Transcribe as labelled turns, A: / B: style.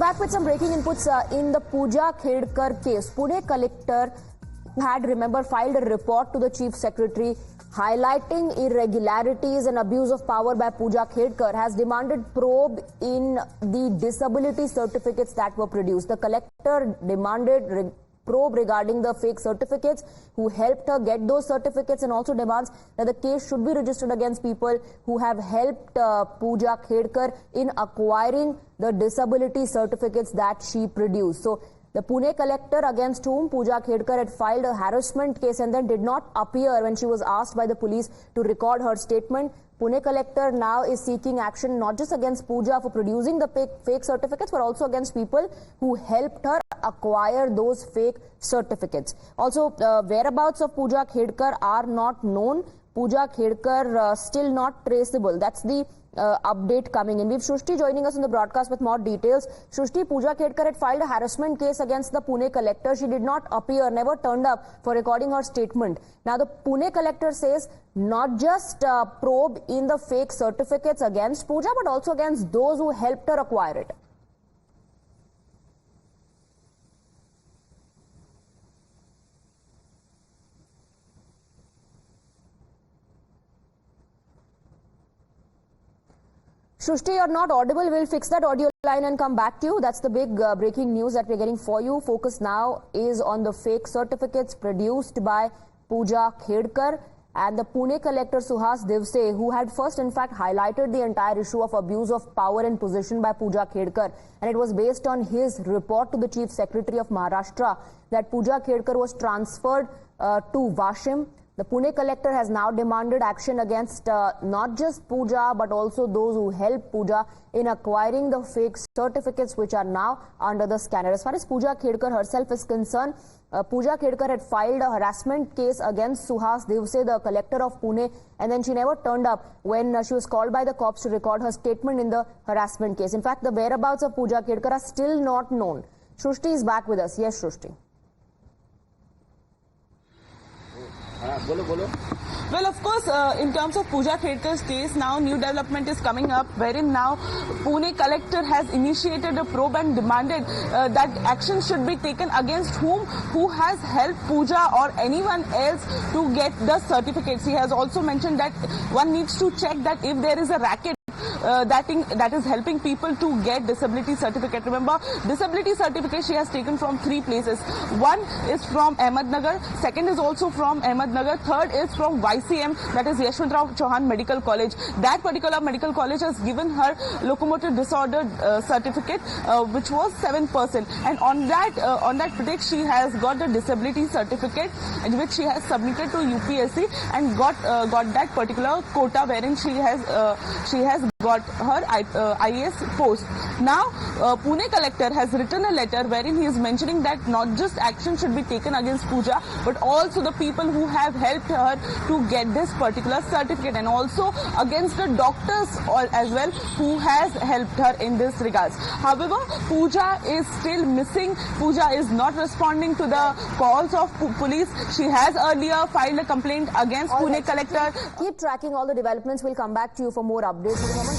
A: back with some breaking inputs in the Pooja Khedkar case. Pune collector had, remember, filed a report to the chief secretary highlighting irregularities and abuse of power by Pooja Khedkar, has demanded probe in the disability certificates that were produced. The collector demanded probe regarding the fake certificates, who helped her get those certificates, and also demands that the case should be registered against people who have helped Pooja Khedkar in acquiring the disability certificates that she produced. So the Pune collector, against whom Pooja Khedkar had filed a harassment case and then did not appear when she was asked by the police to record her statement, Pune collector now is seeking action not just against Pooja for producing the fake certificates, but also against people who helped her acquire those fake certificates. Also, whereabouts of Pooja Khedkar are not known. Pooja Khedkar still not traceable. That's the update coming in. We have Srushti joining us on the broadcast with more details. Srushti, Pooja Khedkar had filed a harassment case against the Pune collector. She did not appear, never turned up for recording her statement. Now the Pune collector says not just probe in the fake certificates against Pooja, but also against those who helped her acquire it. Srushti, you're not audible. We'll fix that audio line and come back to you. That's the big breaking news that we're getting for you. Focus now is on the fake certificates produced by Pooja Khedkar and the Pune collector Suhas Divse, who had first in fact highlighted the entire issue of abuse of power and position by Pooja Khedkar. And it was based on his report to the Chief Secretary of Maharashtra that Pooja Khedkar was transferred to Washim. The Pune collector has now demanded action against not just Pooja, but also those who helped Pooja in acquiring the fake certificates, which are now under the scanner. As far as Pooja Khedkar herself is concerned, Pooja Khedkar had filed a harassment case against Suhas Divse, the collector of Pune, and then she never turned up when she was called by the cops to record her statement in the harassment case. In fact, the whereabouts of Pooja Khedkar are still not known. Srushti is back with us. Yes, Srushti.
B: Well, of course, in terms of Pooja Khedkar's case, now new development is coming up, wherein now Pune collector has initiated a probe and demanded that action should be taken against who has helped Pooja or anyone else to get the certificates. He has also mentioned that one needs to check that if there is a racket that is helping people to get disability certificate. Remember, disability certificate she has taken from 3 places. One is from Ahmednagar, second is also from Ahmednagar, third is from YCM, that is Yashwantrao Chauhan Medical College. That particular medical college has given her locomotor disorder certificate, which was 7%, and on that pretext she has got the disability certificate, which she has submitted to UPSC and got that particular quota, wherein she has got her IAS post. Now, Pune collector has written a letter wherein he is mentioning that not just action should be taken against Pooja, but also the people who have helped her to get this particular certificate, and also against the doctors as well who has helped her in this regards. However, Pooja is still missing. Pooja is not responding to the calls of police. She has earlier filed a complaint against Pune collector.
A: Keep tracking all the developments. We'll come back to you for more updates.